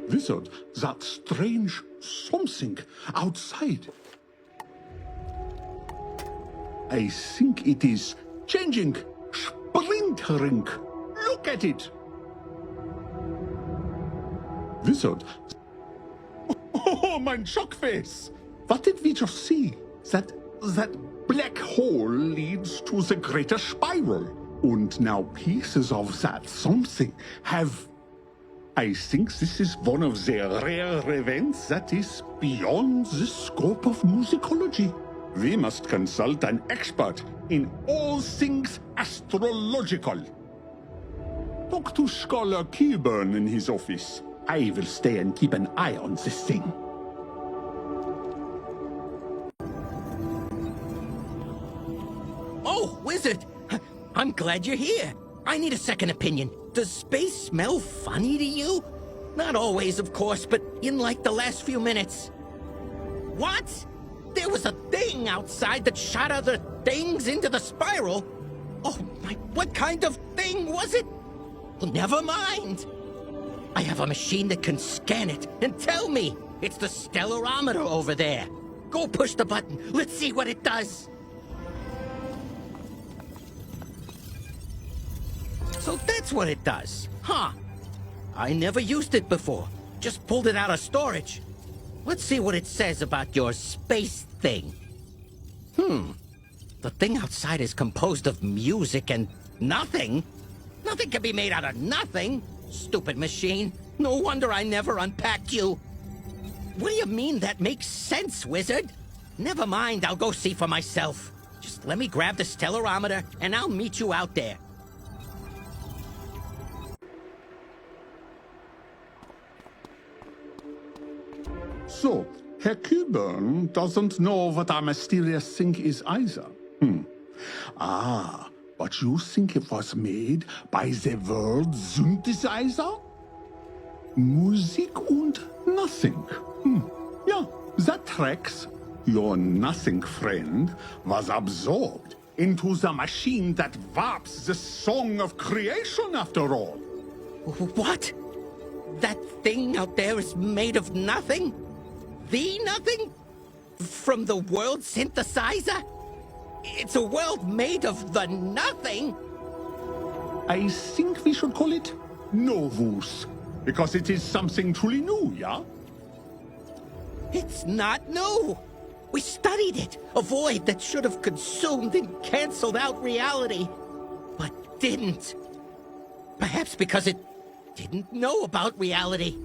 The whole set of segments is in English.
Wizard, that strange something outside. I think it is changing, splintering. Look at it. Wizard. Oh, mein shockface. What did we just see? That black hole leads to the greater spiral. And now pieces of that something have... I think this is one of the rare events that is beyond the scope of musicology. We must consult an expert in all things astrological. Talk to Scholar Keyburn in his office. I will stay and keep an eye on this thing. Oh, Wizard! I'm glad you're here. I need a second opinion. Does space smell funny to you? Not always, of course, but in like the last few minutes. What? There was a thing outside that shot other things into the spiral? Oh my, what kind of thing was it? Well, never mind. I have a machine that can scan it and tell me. It's the stellarameter over there. Go push the button. Let's see what it does. So that's what it does, huh? I never used it before. Just pulled it out of storage. Let's see what it says about your space thing. The thing outside is composed of music and nothing. Nothing can be made out of nothing. Stupid machine. No wonder I never unpacked you. What do you mean that makes sense, Wizard? Never mind, I'll go see for myself. Just let me grab the stellarameter and I'll meet you out there. So, Herr Keyburn doesn't know what our mysterious thing is either. But you think it was made by the World Synthesizer? Music und nothing. Yeah, that tracks. Your nothing friend was absorbed into the machine that warps the song of creation after all. What? That thing out there is made of nothing? The nothing? From the World Synthesizer? It's a world made of the nothing? I think we should call it Novus, because it is something truly new, yeah? It's not new. We studied it. A void that should have consumed and canceled out reality, but didn't. Perhaps because it didn't know about reality.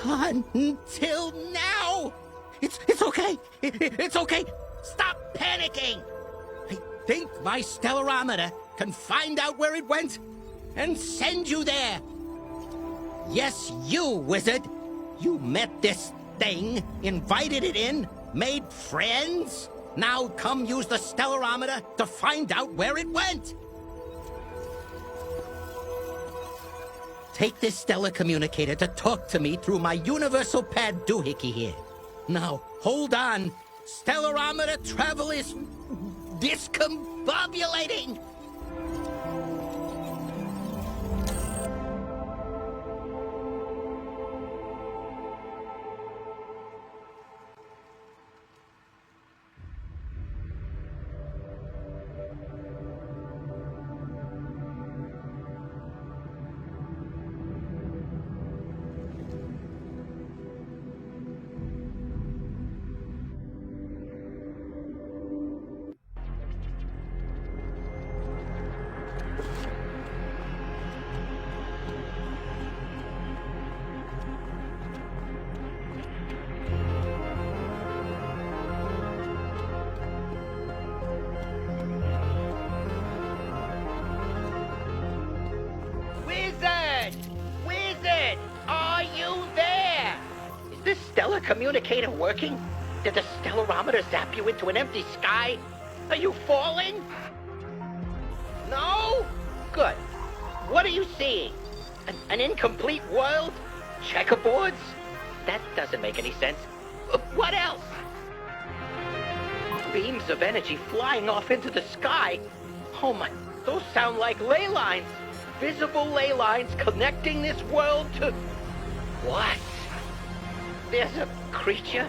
Until now! It's okay! It's okay! Stop panicking! I think my stellarameter can find out where it went and send you there! Yes, you, Wizard! You met this thing, invited it in, made friends? Now come use the stellarameter to find out where it went! Take this stellar communicator to talk to me through my universal pad doohickey here. Now, hold on. Stellarameter travel is discombobulating. Wizard! Are you there? Is this stellar communicator working? Did the stellarameter zap you into an empty sky? Are you falling? No? Good. What are you seeing? An incomplete world? Checkerboards? That doesn't make any sense. What else? Beams of energy flying off into the sky? Oh my, those sound like ley lines. Visible ley lines connecting this world to... What? There's a creature?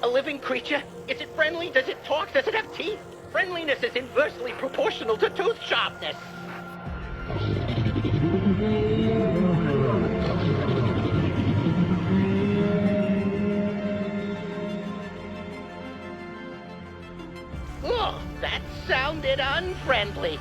A living creature? Is it friendly? Does it talk? Does it have teeth? Friendliness is inversely proportional to tooth sharpness. Oh, that sounded unfriendly.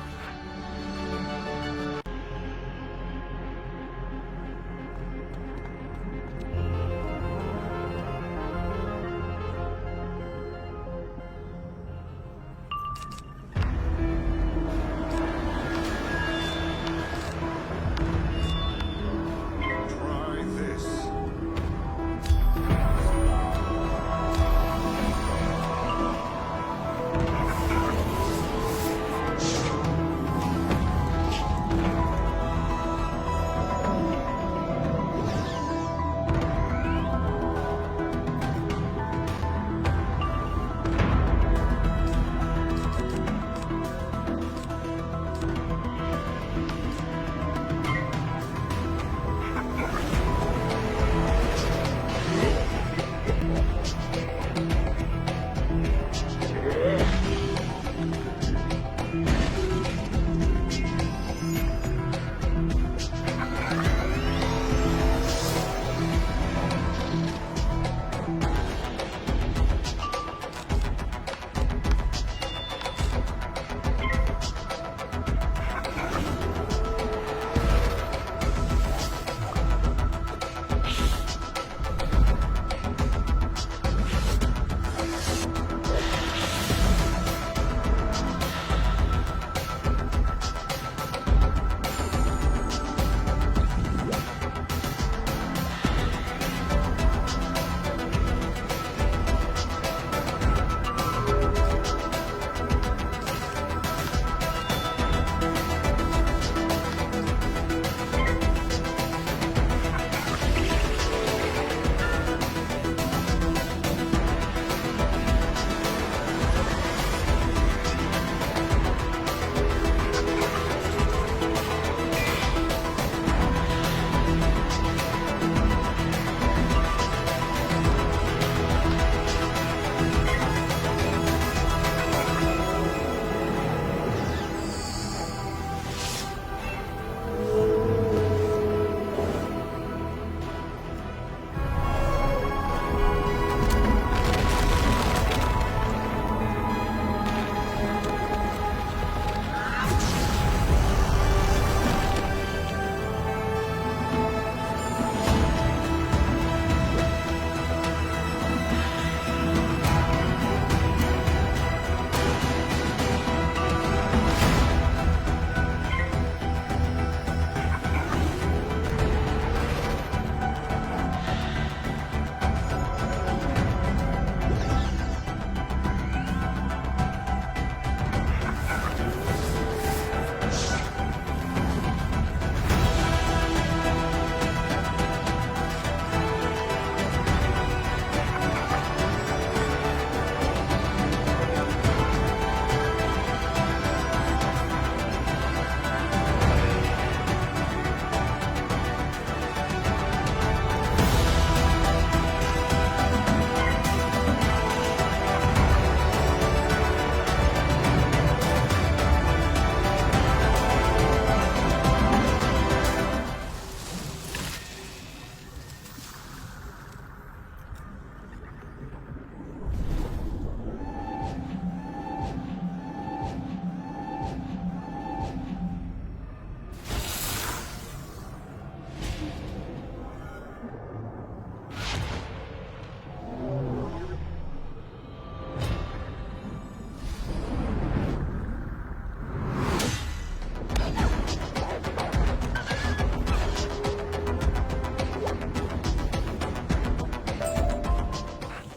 Try this.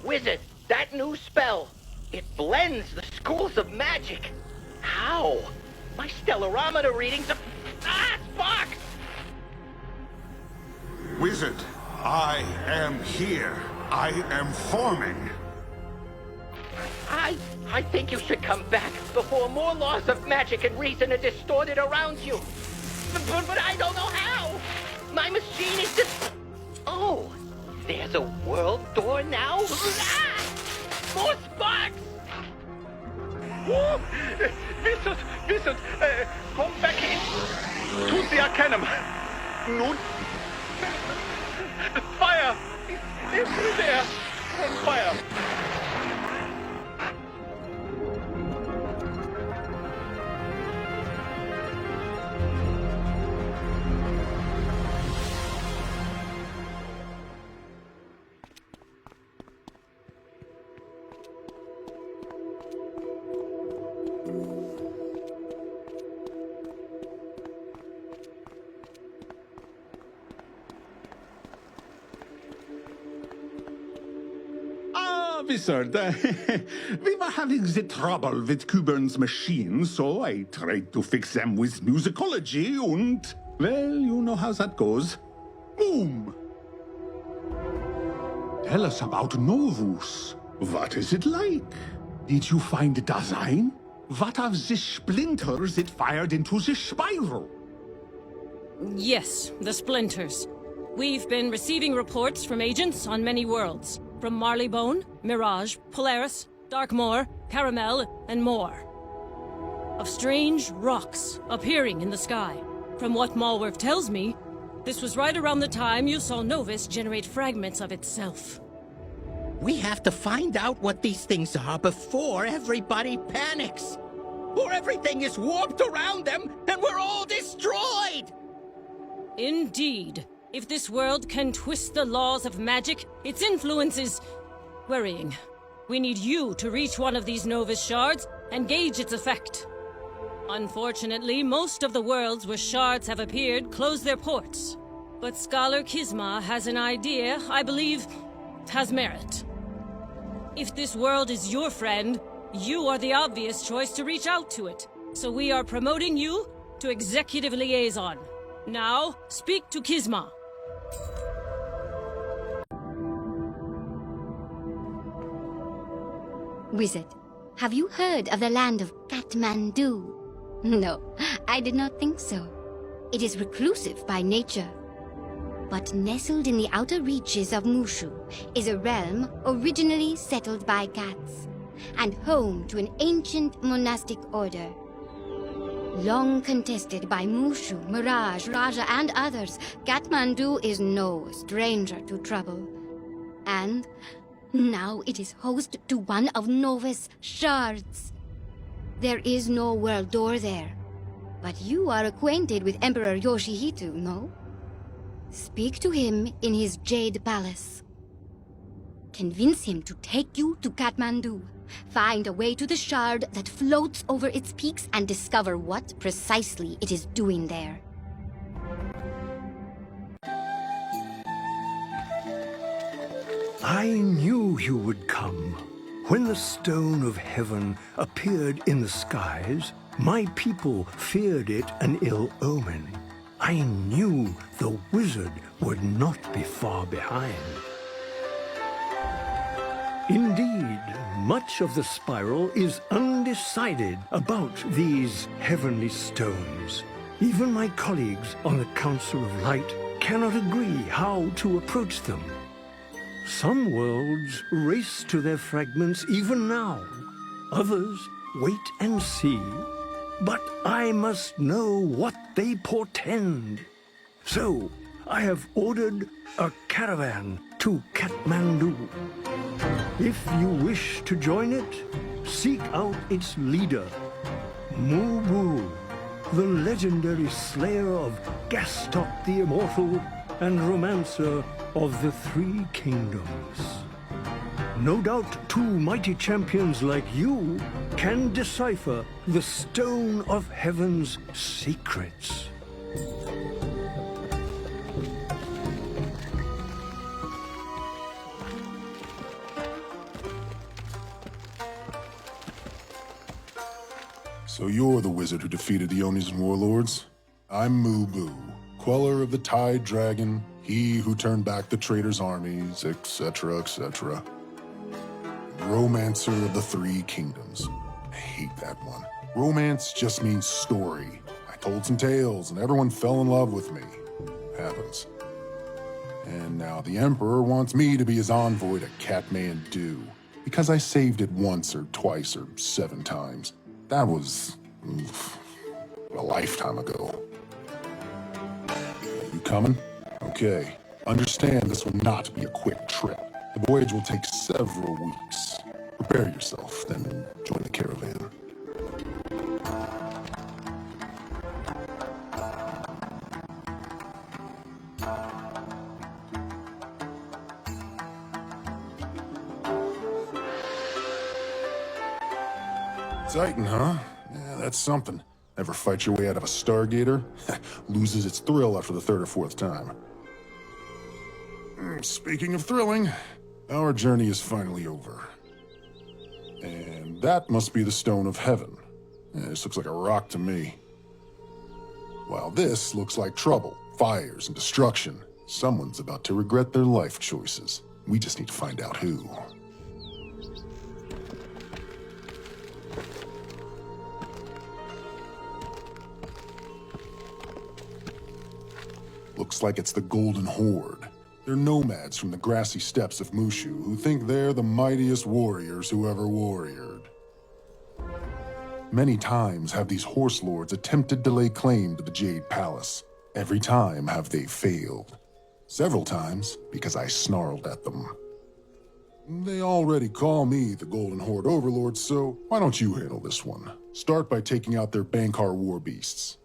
Wizard, that new spell, it blends the schools of magic. How? My stellarameter readings are... Ah, sparks! Wizard, I am here. I am forming. I think you should come back before more laws of magic and reason are distorted around you. But I don't know how. My machine is just... No! Ah! More sparks! Oh, Wizard, komm back in. To the Arcanum. Nun. Fire! Everywhere! On fire! Wizard, we were having the trouble with Cuburn's machine, so I tried to fix them with musicology and, well, you know how that goes. Boom! Tell us about Novus. What is it like? Did you find Dasein? What are the splinters it fired into the spiral? Yes, the splinters. We've been receiving reports from agents on many worlds. From Marleybone, Mirage, Polaris, Darkmoor, Caramel, and more. Of strange rocks appearing in the sky. From what Malwerf tells me, this was right around the time you saw Novus generate fragments of itself. We have to find out what these things are before everybody panics. Or everything is warped around them and we're all destroyed! Indeed. If this world can twist the laws of magic, its influence is worrying. We need you to reach one of these Novus shards and gauge its effect. Unfortunately, most of the worlds where shards have appeared close their ports. But Scholar Kizma has an idea I believe has merit. If this world is your friend, you are the obvious choice to reach out to it. So we are promoting you to Executive Liaison. Now, speak to Kizma. Wizard, have you heard of the land of Kathmandu? No, I did not think so. It is reclusive by nature. But nestled in the outer reaches of MooShu is a realm originally settled by cats, and home to an ancient monastic order. Long contested by MooShu, Mirage, Raja, and others, Kathmandu is no stranger to trouble. And now it is host to one of Novus' shards. There is no world door there, but you are acquainted with Emperor Yoshihito, no? Speak to him in his Jade Palace. Convince him to take you to Kathmandu. Find a way to the shard that floats over its peaks and discover what precisely it is doing there. I knew you would come. When the stone of heaven appeared in the skies, my people feared it an ill omen. I knew the wizard would not be far behind. Indeed, much of the spiral is undecided about these heavenly stones. Even my colleagues on the Council of Light cannot agree how to approach them. Some worlds race to their fragments even now. Others wait and see. But I must know what they portend. So, I have ordered a caravan to Kathmandu. If you wish to join it, seek out its leader, MooShu, the legendary slayer of Gastok the Immortal and romancer of the Three Kingdoms. No doubt two mighty champions like you can decipher the Stone of Heaven's secrets. So you're the wizard who defeated the Oni's warlords? I'm MooShu, queller of the Tide Dragon, he who turned back the traitors' armies, etc., etc. Romancer of the Three Kingdoms. I hate that one. Romance just means story. I told some tales and everyone fell in love with me. Happens. And now the Emperor wants me to be his envoy to Kathmandu. Because I saved it once or twice or 7 times. That was... a lifetime ago. You coming? Okay. Understand this will not be a quick trip. The voyage will take several weeks. Prepare yourself, then join the caravan. Titan, huh? Yeah, that's something. Ever fight your way out of a Stargater? Loses its thrill after the 3rd or 4th time. Speaking of thrilling, our journey is finally over. And that must be the Stone of Heaven. This looks like a rock to me. While this looks like trouble, fires, and destruction, someone's about to regret their life choices. We just need to find out who. Looks like it's the Golden Horde. They're nomads from the grassy steppes of MooShu who think they're the mightiest warriors who ever warriored. Many times have these horse lords attempted to lay claim to the Jade Palace. Every time have they failed. Several times because I snarled at them. They already call me the Golden Horde Overlord, so why don't you handle this one? Start by taking out their Bankar war beasts.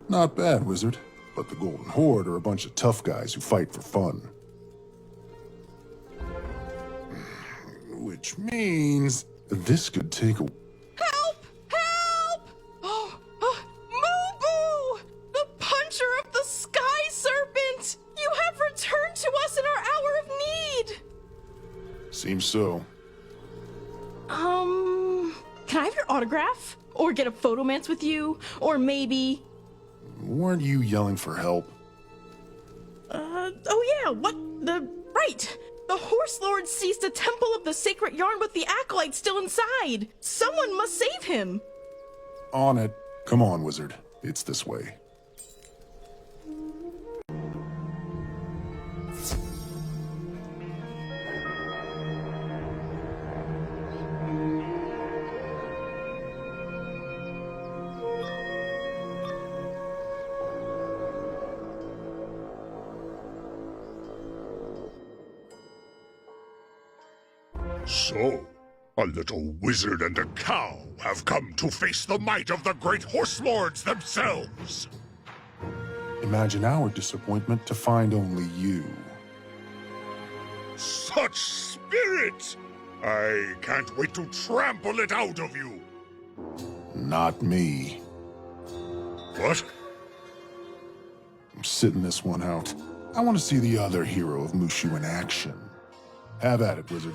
Not bad, wizard. But the Golden Horde are a bunch of tough guys who fight for fun. Which means this could take a... Help! Help! Moo-Boo! The puncher of the Sky Serpent! You have returned to us in our hour of need! Seems so. Can I have your autograph? Or get a photomance with you? Or maybe... Weren't you yelling for help? Oh yeah, right! The Horse Lord seized a temple of the sacred yarn with the acolyte still inside! Someone must save him! On it. Come on, wizard. It's this way. So, a little wizard and a cow have come to face the might of the great horse lords themselves. Imagine our disappointment to find only you. Such spirit! I can't wait to trample it out of you. Not me. What? I'm sitting this one out. I want to see the other hero of MooShu in action. Have at it, wizard.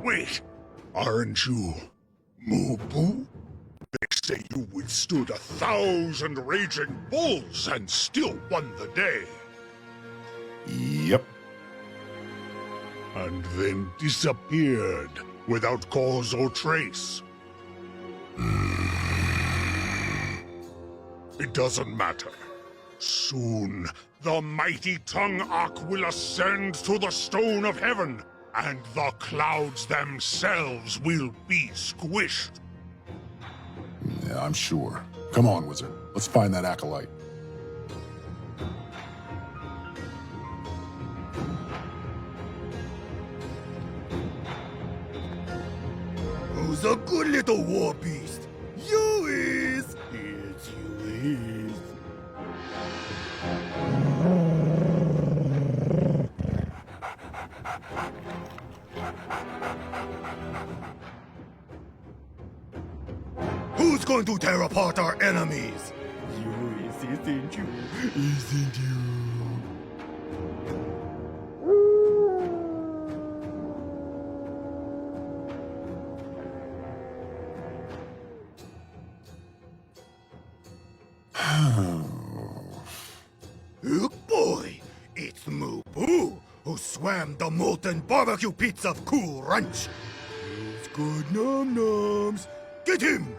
Wait, aren't you MooBoo? They say you withstood 1,000 raging bulls and still won the day. Yep. And then disappeared without cause or trace. It doesn't matter. Soon, the mighty Tongue Arc will ascend to the Stone of Heaven, and the clouds themselves will be squished. Yeah, I'm sure. Come on, wizard. Let's find that acolyte. Who's a good little war beast? You is! Yes, you is. Who's going to tear apart our enemies? You is, isn't you? Isn't you? Oh boy, it's MooBoo who swam the molten barbecue pits of Cool Ranch. He's good num-nums. Get him!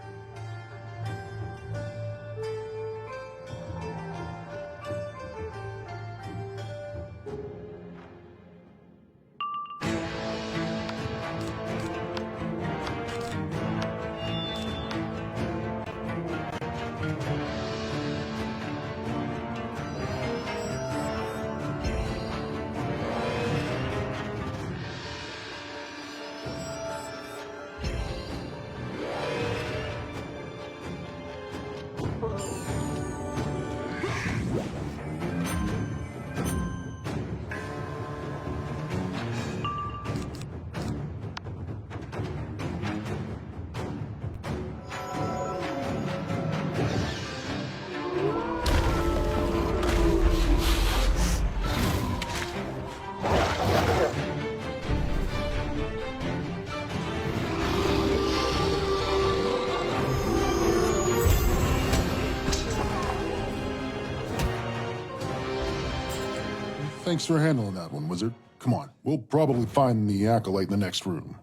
Thanks for handling that one, wizard. Come on, we'll probably find the acolyte in the next room.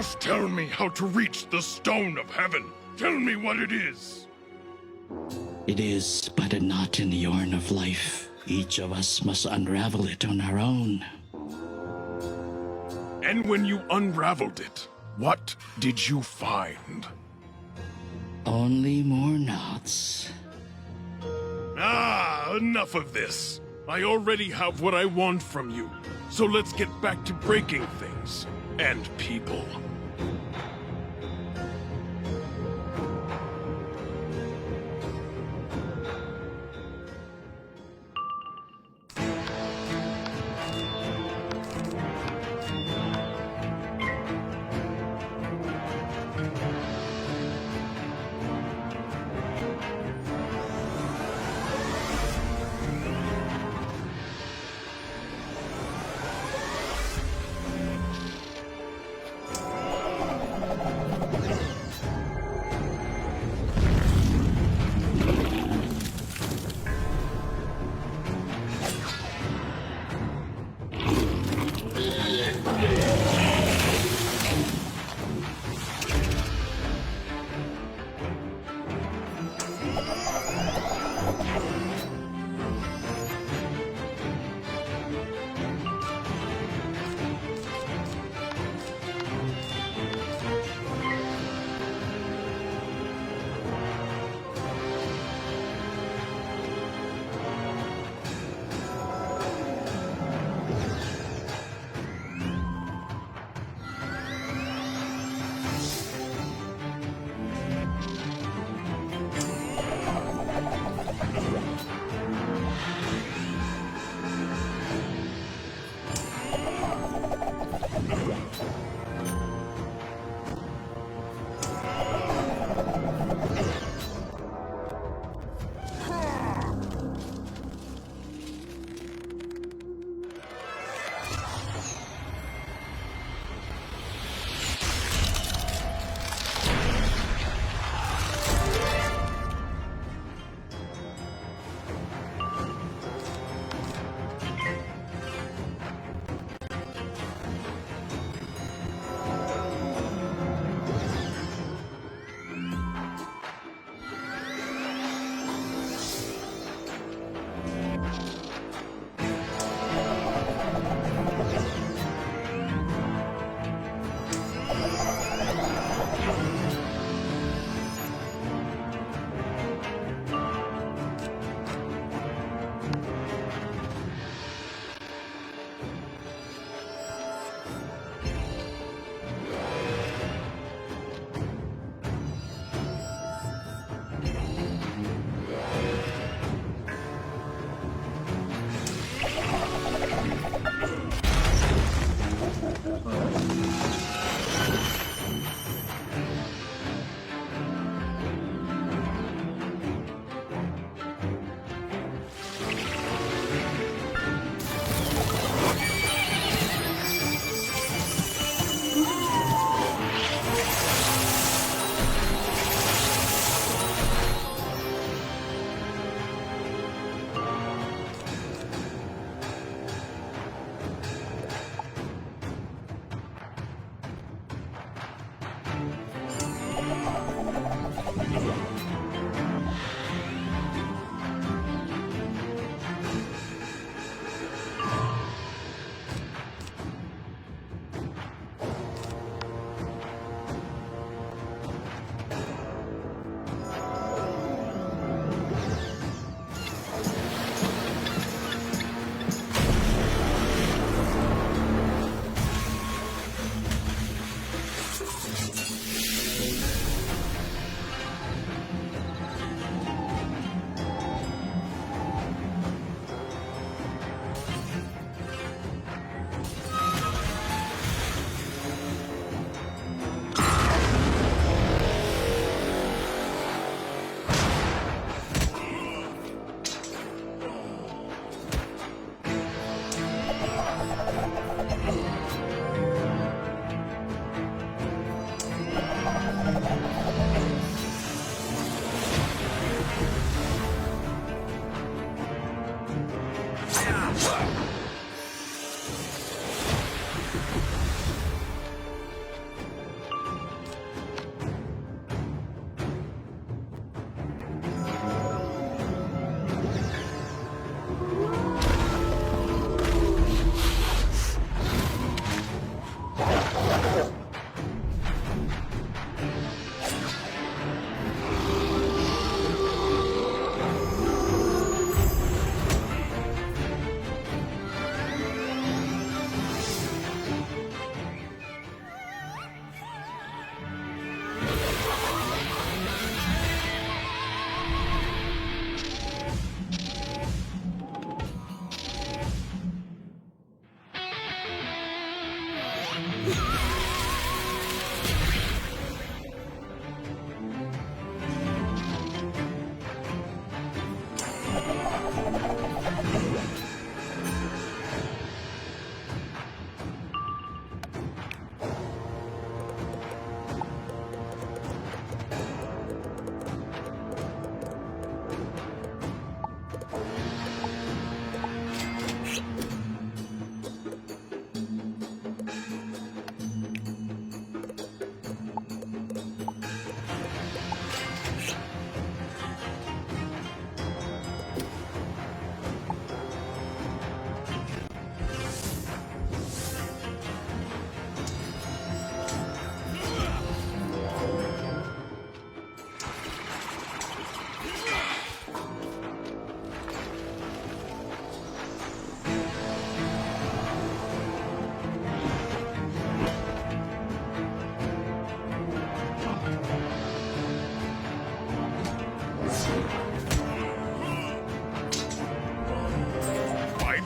Just tell me how to reach the Stone of Heaven. Tell me what it is. It is but a knot in the yarn of life. Each of us must unravel it on our own. And when you unraveled it, what did you find? Only more knots. Ah, enough of this. I already have what I want from you. So let's get back to breaking things and people.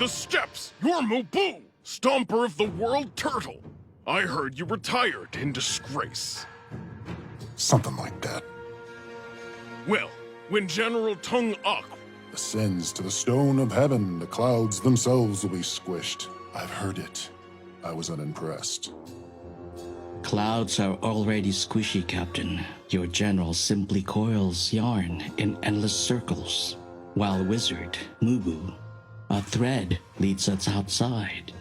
the steps! You're MooShu, stomper of the world turtle. I heard you retired in disgrace. Something like that. Well, when General Tung Ak Ascends to the stone of heaven, the clouds themselves will be squished. I've heard it. I was unimpressed. Clouds are already squishy, Captain. Your general simply coils yarn in endless circles, while wizard, MooShu, a thread leads us outside.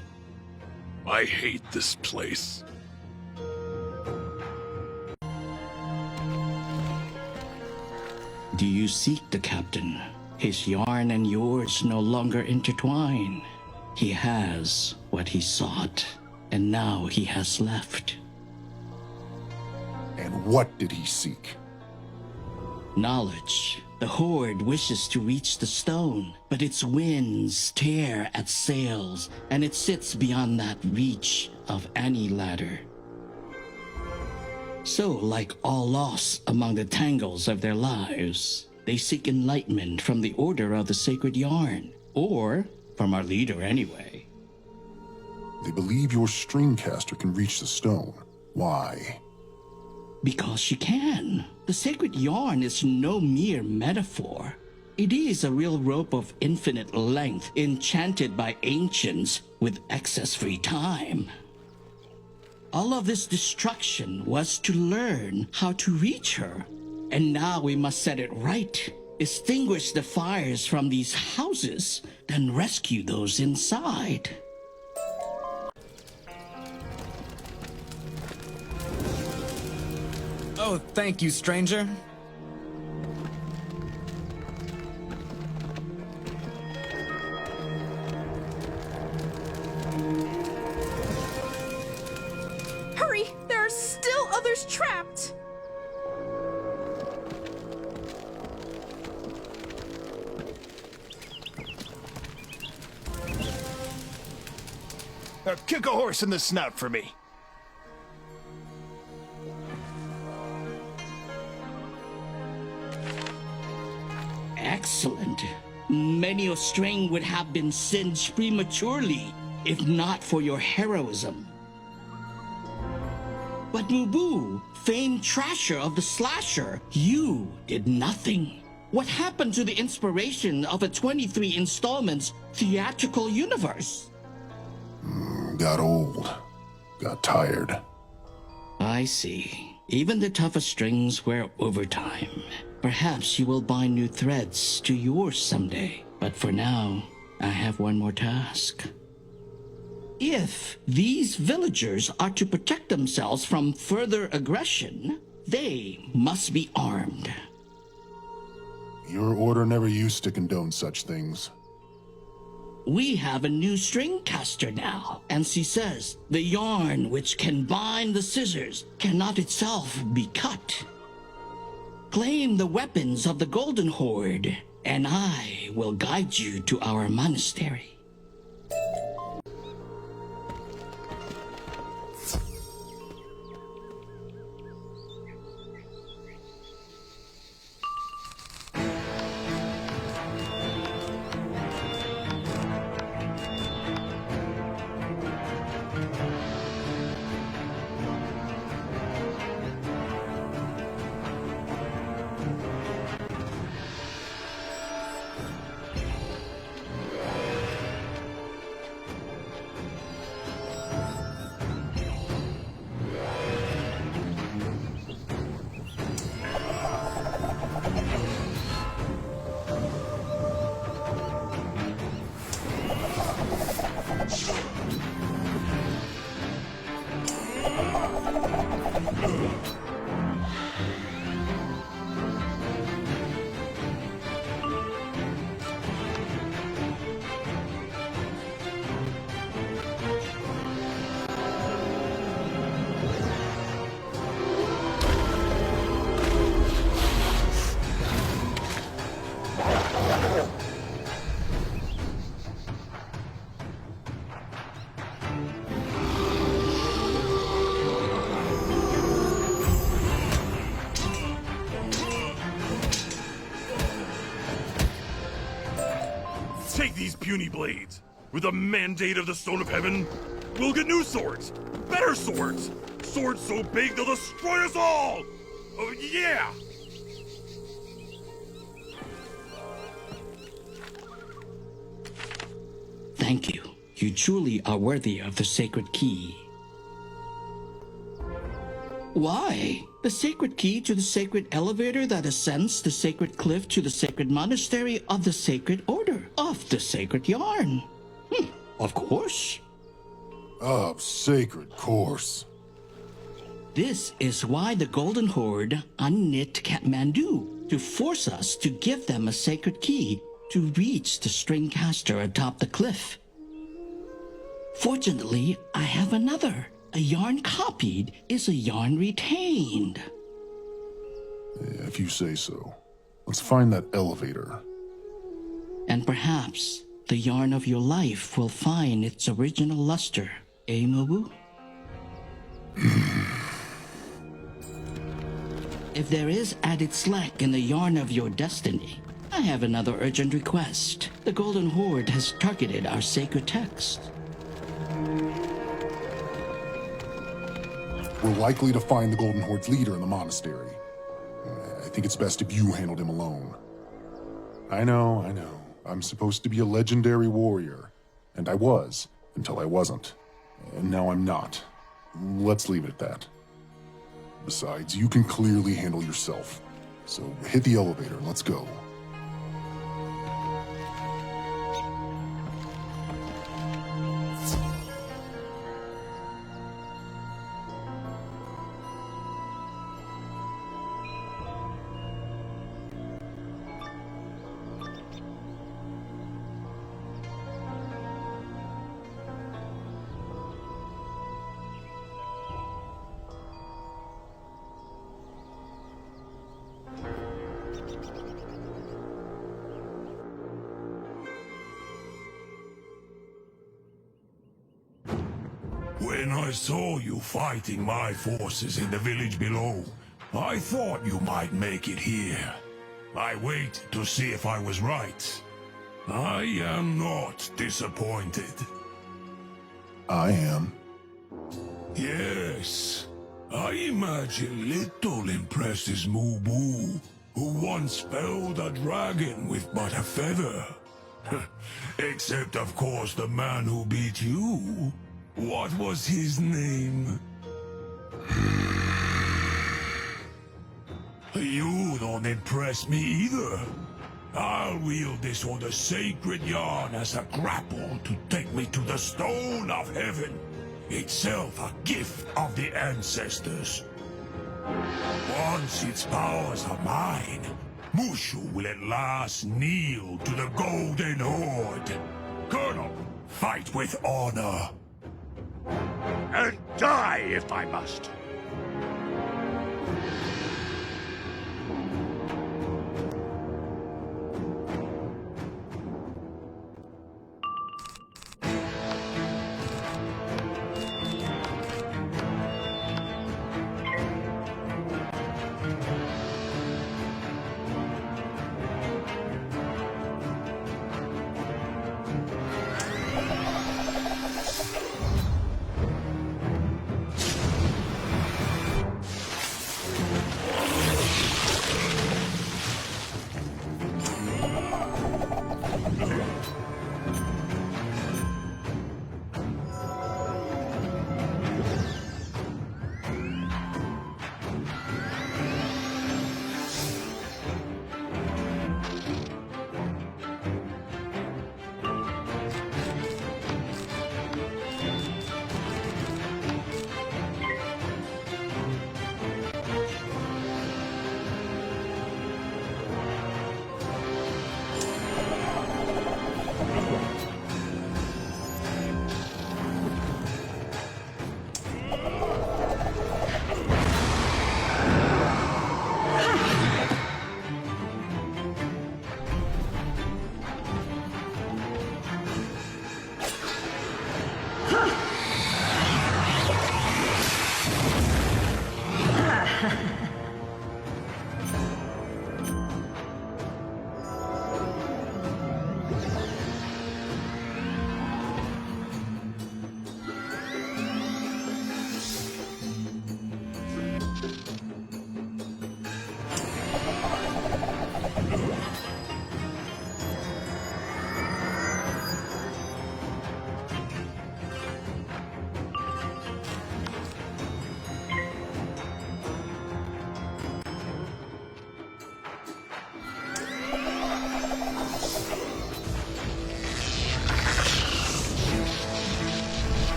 I hate this place. Do you seek the captain? His yarn and yours no longer intertwine. He has what he sought, and now he has left. And what did he seek? Knowledge. The Horde wishes to reach the stone, but its winds tear at sails, and it sits beyond that reach of any ladder. So, like all lost among the tangles of their lives, they seek enlightenment from the Order of the Sacred Yarn, or from our leader anyway. They believe your streamcaster can reach the stone. Why? Because she can. The sacred yarn is no mere metaphor. It is a real rope of infinite length, enchanted by ancients with excess free time. All of this destruction was to learn how to reach her. And now we must set it right. Extinguish the fires from these houses, then rescue those inside. Oh, thank you, stranger. Hurry! There are still others trapped! Kick a horse in the snout for me. Excellent. Many a string would have been singed prematurely, if not for your heroism. But MooShu, famed trasher of the slasher, you did nothing. What happened to the inspiration of a 23 installments theatrical universe? Got old. Got tired. I see. Even the toughest strings wear overtime. Perhaps you will bind new threads to yours someday. But for now, I have one more task. If these villagers are to protect themselves from further aggression, they must be armed. Your order never used to condone such things. We have a new string caster now, and she says the yarn which can bind the scissors cannot itself be cut. Claim the weapons of the Golden Horde, and I will guide you to our monastery. Take these puny blades. With a mandate of the Stone of Heaven, we'll get new swords! Better swords! Swords so big they'll destroy us all! Oh, yeah! Thank you. You truly are worthy of the sacred key. Why? The sacred key to the sacred elevator that ascends the sacred cliff to the sacred monastery of the sacred order of the sacred yarn. Of course. Of sacred course. This is why the Golden Horde unknit Kathmandu, to force us to give them a sacred key to reach the stringcaster atop the cliff. Fortunately, I have another. A yarn copied is a yarn retained. If you say so. Let's find that elevator. And perhaps the yarn of your life will find its original luster, eh, MooShu? If there is added slack in the yarn of your destiny, I have another urgent request. The Golden Horde has targeted our sacred text. We're likely to find the Golden Horde's leader in the monastery. I think it's best if you handled him alone. I know. I'm supposed to be a legendary warrior. And I was, until I wasn't. And now I'm not. Let's leave it at that. Besides, you can clearly handle yourself. So hit the elevator, let's go. When I saw you fighting my forces in the village below, I thought you might make it here. I waited to see if I was right. I am not disappointed. I am. Yes. I imagine little impresses MooShu, who once felled a dragon with but a feather. Except, of course, the man who beat you. What was his name? You don't impress me either. I'll wield this on the sacred yarn as a grapple to take me to the Stone of Heaven, itself a gift of the ancestors. Once its powers are mine, MooShu will at last kneel to the Golden Horde. Colonel, fight with honor. And die if I must.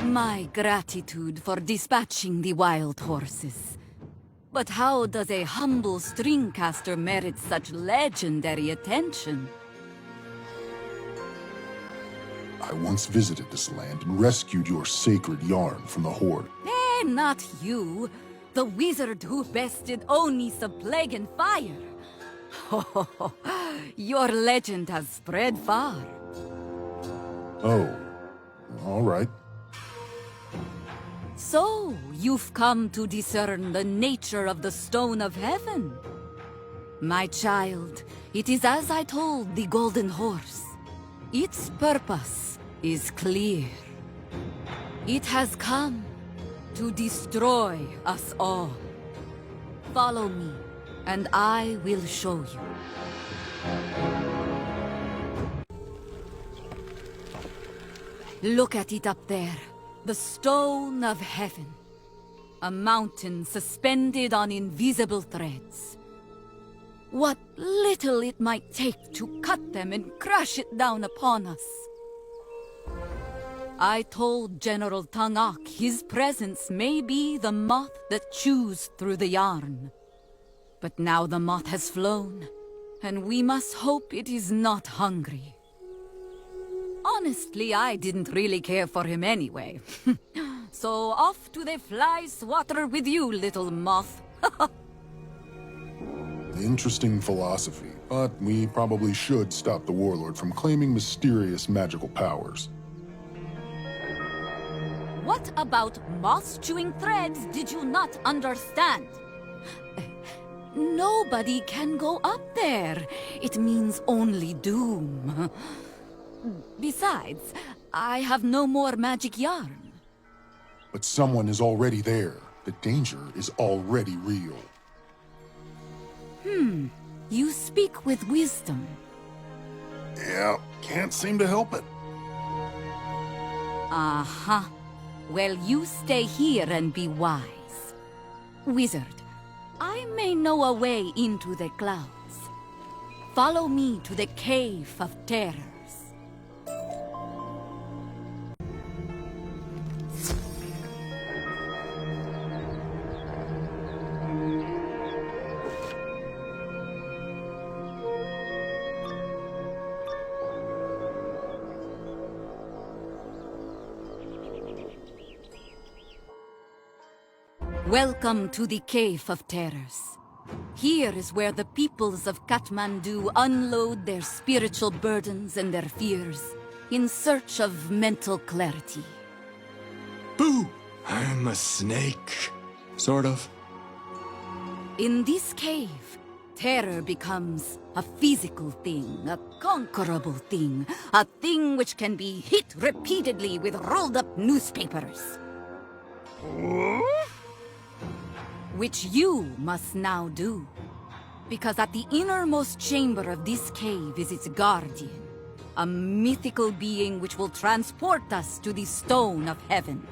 My gratitude for dispatching the wild horses. But how does a humble stringcaster merit such legendary attention? I once visited this land and rescued your sacred yarn from the Horde. Eh, not you. The wizard who bested Onis of Plague and Fire. Oh, your legend has spread far. Oh, all right. So, you've come to discern the nature of the Stone of Heaven. My child, it is as I told the Golden Horse. Its purpose is clear. It has come to destroy us all. Follow me, and I will show you. Look at it up there. The Stone of Heaven. A mountain suspended on invisible threads. What little it might take to cut them and crash it down upon us. I told General Tangak his presence may be the moth that chews through the yarn. But now the moth has flown, and we must hope it is not hungry. Honestly, I didn't really care for him anyway. So off to the fly swatter with you, little moth. Interesting philosophy, but we probably should stop the warlord from claiming mysterious magical powers. What about moth-chewing threads did you not understand? Nobody can go up there. It means only doom. Besides, I have no more magic yarn. But someone is already there. The danger is already real. You speak with wisdom. Yeah, can't seem to help it. Uh-huh. Well, you stay here and be wise. Wizard, I may know a way into the clouds. Follow me to the Cave of Terrors. Welcome to the Cave of Terrors. Here is where the peoples of Kathmandu unload their spiritual burdens and their fears in search of mental clarity. Boo! I'm a snake. Sort of. In this cave, terror becomes a physical thing, a conquerable thing, a thing which can be hit repeatedly with rolled-up newspapers. Which you must now do. Because at the innermost chamber of this cave is its guardian, a mythical being which will transport us to the Stone of Heaven.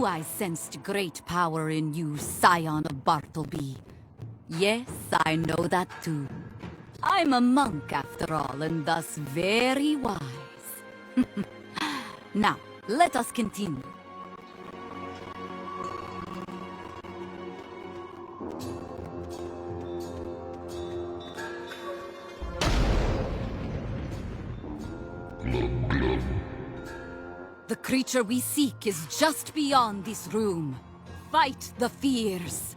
knew I sensed great power in you, scion of Bartleby. Yes, I know that too. I'm a monk after all, and thus very wise. Now, let us continue. The creature we seek is just beyond this room. Fight the fears.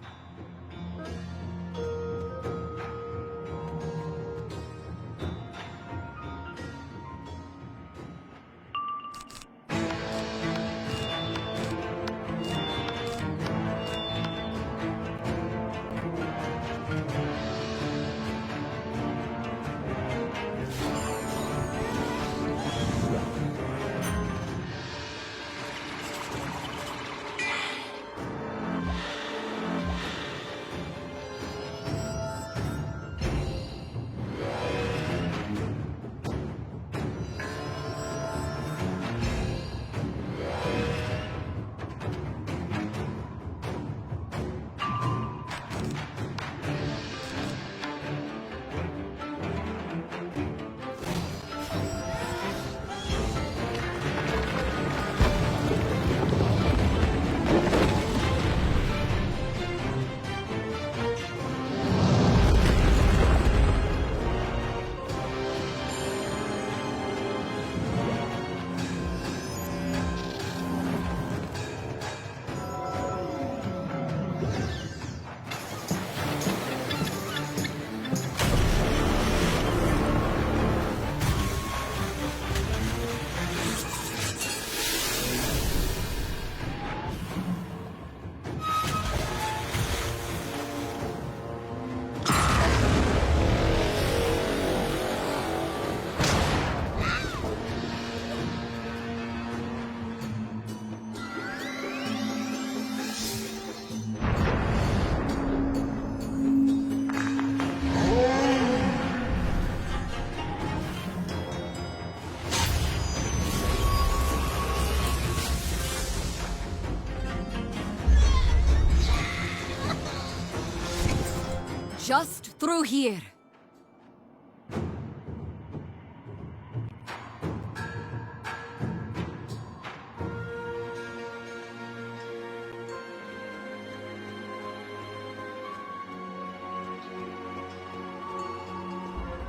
Just through here.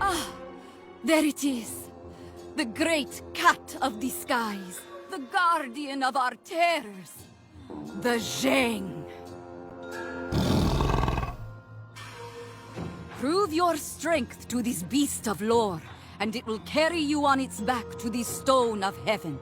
Ah, there it is. The great cat of the skies. The guardian of our terrors. The Zheng. Prove your strength to this beast of lore, and it will carry you on its back to the Stone of Heaven.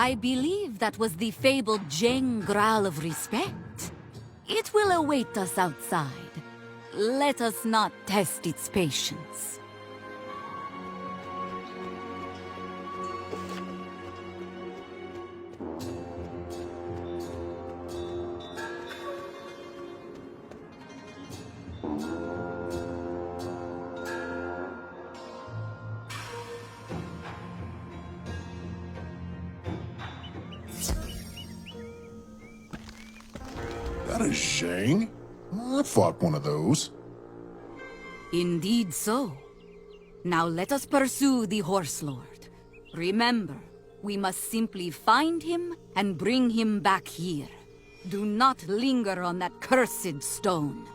I believe that was the fabled Jeng Graal of Respect. It will await us outside. Let us not test its patience. That is Zhang? I fought one of those. Indeed so. Now let us pursue the Horse Lord. Remember, we must simply find him and bring him back here. Do not linger on that cursed stone.